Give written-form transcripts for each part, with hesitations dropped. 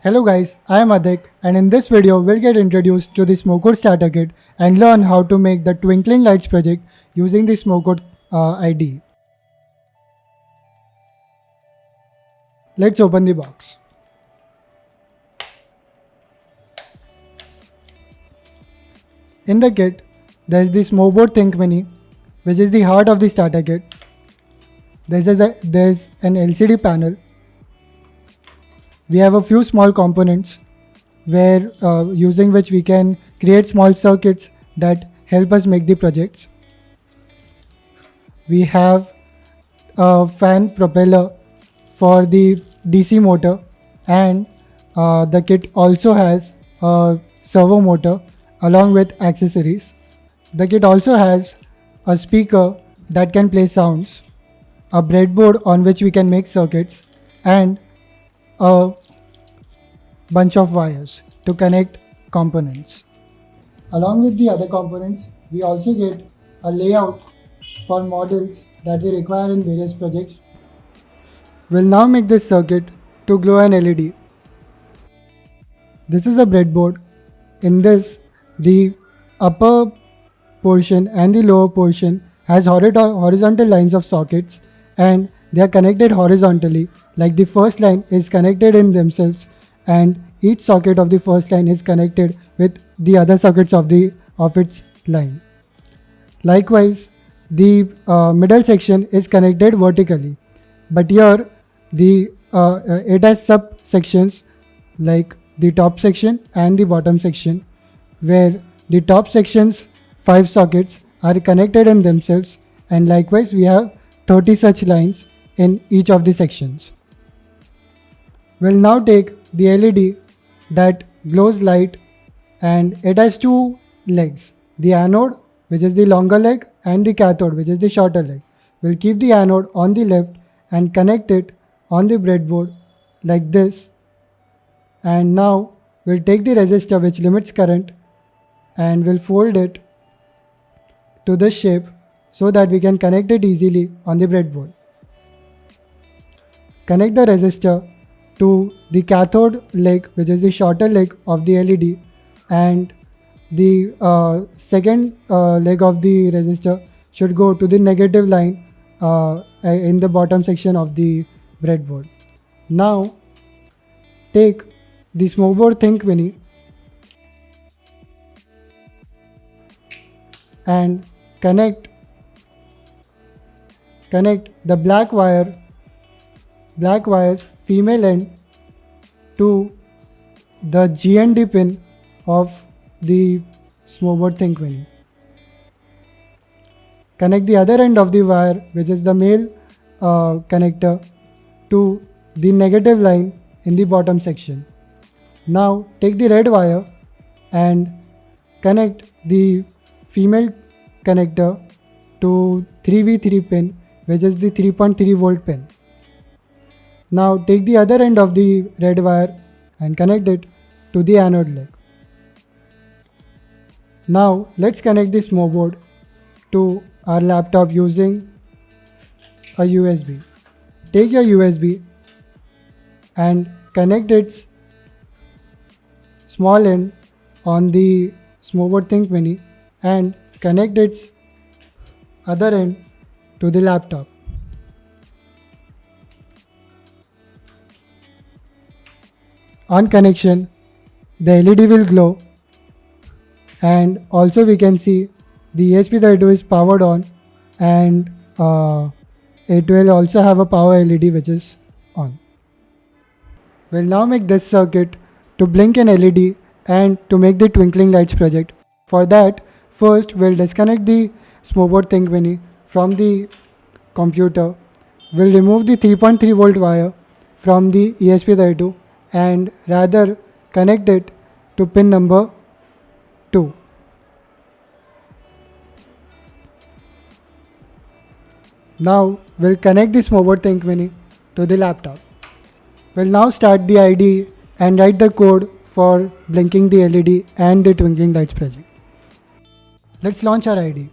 Hello guys, I am Adhik and in this video we'll get introduced to the Smokecode starter kit and learn how to make the Twinkling Lights project using the Smokecode IDE. Let's open the box. In the kit, there's the Smokeboard Think Mini, which is the heart of the starter kit. There's an LCD panel. We have a few small components where using which we can create small circuits that help us make the projects. We have a fan propeller for the DC motor, and the kit also has a servo motor along with accessories. The kit also has a speaker that can play sounds, a breadboard on which we can make circuits, and a bunch of wires to connect components. Along with the other components, we also get a layout for models that we require in various projects. We'll now make this circuit to glow an LED. This is a breadboard. In this, the upper portion and the lower portion has horizontal lines of sockets, and they are connected horizontally, like the first line is connected in themselves, and each socket of the first line is connected with the other sockets of its line. Likewise, the middle section is connected vertically, but here it has subsections like the top section and the bottom section, where the top section's 5 sockets are connected in themselves, and likewise we have 30 such lines in each of the sections. We'll now take the LED that glows light, and it has 2 legs, the anode, which is the longer leg, and the cathode, which is the shorter leg. We'll keep the anode on the left and connect it on the breadboard like this, and now we'll take the resistor which limits current and we'll fold it to this shape so that we can connect it easily on the breadboard. Connect the resistor to the cathode leg, which is the shorter leg of the LED, and the second leg of the resistor should go to the negative line in the bottom section of the breadboard. Now take the Smokeboard Think Mini and connect the black wire's female end to the GND pin of the Smokeboard Think Mini. Connect the other end of the wire, which is the male connector, to the negative line in the bottom section. Now take the red wire and connect the female connector to 3V3 pin, which is the 3.3 volt pin. Now take the other end of the red wire and connect it to the anode leg. Now let's connect this Smokeboard to our laptop using a USB. Take your USB and connect its small end on the Smokeboard Think Mini and connect its other end to the laptop. On connection, the LED will glow, and also we can see the ESP32 is powered on, and it will also have a power LED which is on. We'll now make this circuit to blink an LED and to make the Twinkling Lights project. For that, first we'll disconnect the Smokeboard Think Mini from the computer. We'll remove the 3.3 volt wire from the ESP32 and rather connect it to pin number 2. Now we'll connect the Smokeboard Think Mini to the laptop. We'll now start the IDE and write the code for blinking the LED and the Twinkling Lights project. Let's launch our IDE.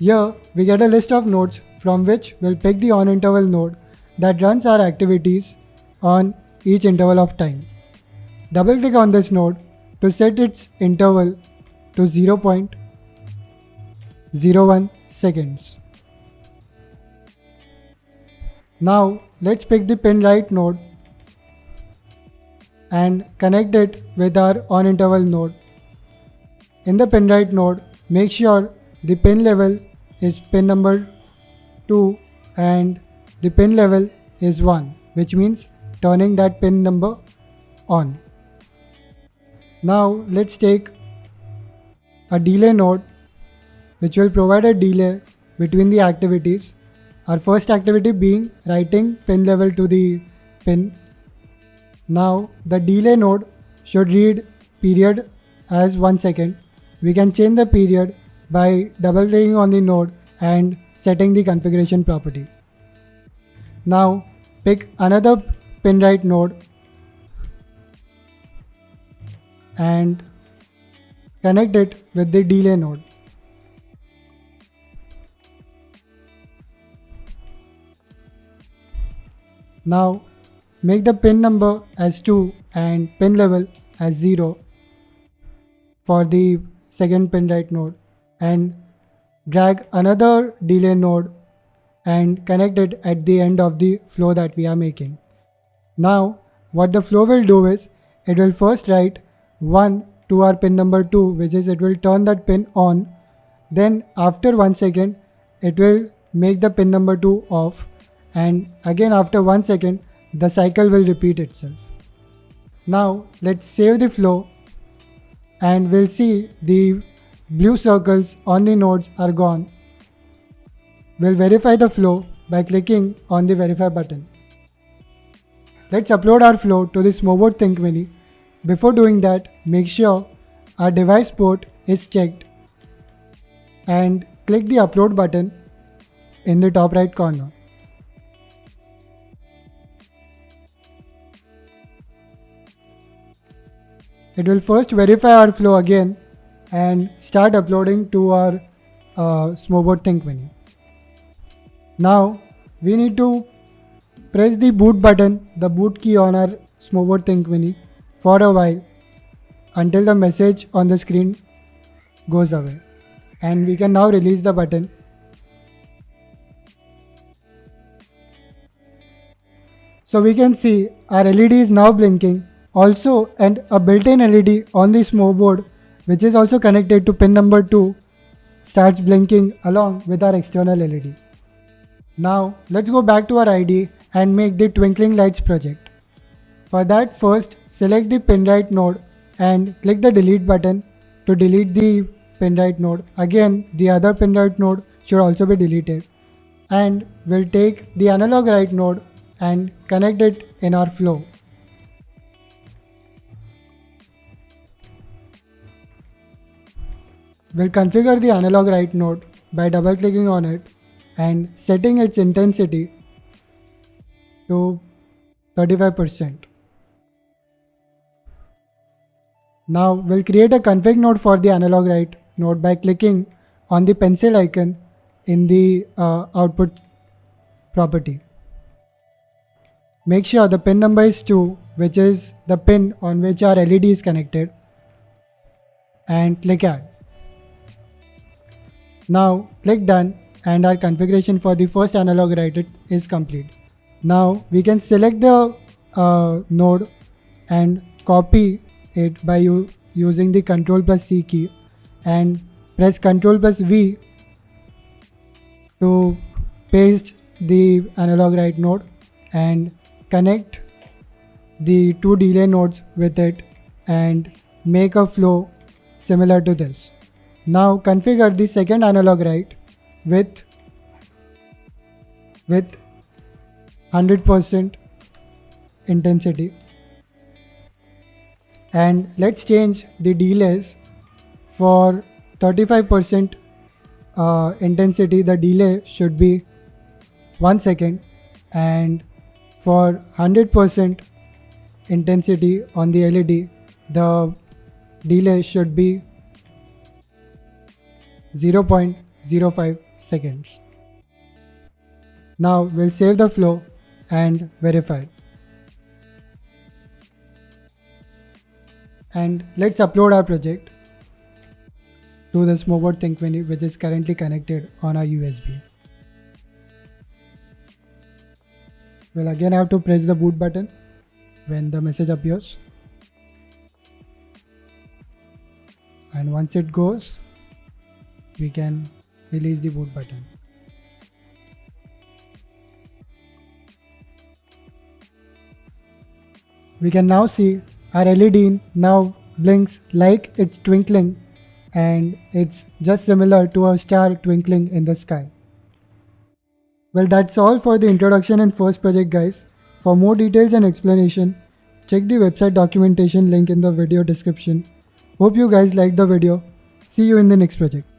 Here we get a list of nodes from which we'll pick the on interval node that runs our activities on each interval of time. Double click on this node to set its interval to 0.01 seconds. Now let's pick the pin right node and connect it with our on interval node. In the pin right node, make sure the pin level is pin number 2 and the pin level is 1, which means turning that pin number on. Now let's take a delay node which will provide a delay between the activities. Our first activity being writing pin level to the pin. Now the delay node should read period as 1 second. We can change the period by double clicking on the node and setting the configuration property. Now pick another pin right node and connect it with the delay node. Now make the pin number as 2 and pin level as 0 for the second pin right node, and drag another delay node and connect it at the end of the flow that we are making. Now what the flow will do is it will first write 1 to our pin number 2, which is it will turn that pin on. Then after 1 second it will make the pin number 2 off, and again after 1 second the cycle will repeat itself. Now let's save the flow and we'll see the blue circles on the nodes are gone. We'll verify the flow by clicking on the verify button. Let's upload our flow to the Smoboard Think Mini. Before doing that, make sure our device port is checked and click the upload button in the top right corner. It will first verify our flow again and start uploading to our Smoboard Think Mini. Now we need to press the boot button, the boot key on our Smoboard Think Mini for a while until the message on the screen goes away, and we can now release the button. So we can see our LED is now blinking. Also, and a built-in LED on the Smoboard, which is also connected to pin number 2, starts blinking along with our external LED. Now let's go back to our IDE and make the twinkling lights project. For that, first select the pin right node and click the delete button to delete the pin right node. Again, the other pin right node should also be deleted, and we'll take the analog right node and connect it in our flow. We'll configure the analog right node by double clicking on it and setting its intensity to 35%. Now we'll create a config node for the analog right node by clicking on the pencil icon in the output property. Make sure the pin number is 2, which is the pin on which our LED is connected, and click add. Now click done and our configuration for the first analog right is complete. Now we can select the node and copy it by using the Ctrl+C key and press Ctrl+V to paste the analog right node and connect the 2 delay nodes with it and make a flow similar to this. Now configure the second analog right with 100% intensity, and let's change the delays. For 35% intensity, the delay should be 1 second, and for 100% intensity on the LED, the delay should be 0.05 seconds. Now we'll save the flow and verify. And let's upload our project to this Mobot Think Mini, which is currently connected on our USB. We'll again have to press the boot button when the message appears. And once it goes, we can release the boot button. We can now see our LED now blinks like it's twinkling, and it's just similar to a star twinkling in the sky. Well, that's all for the introduction and first project, guys. For more details and explanation, check the website documentation link in the video description. Hope you guys liked the video. See you in the next project.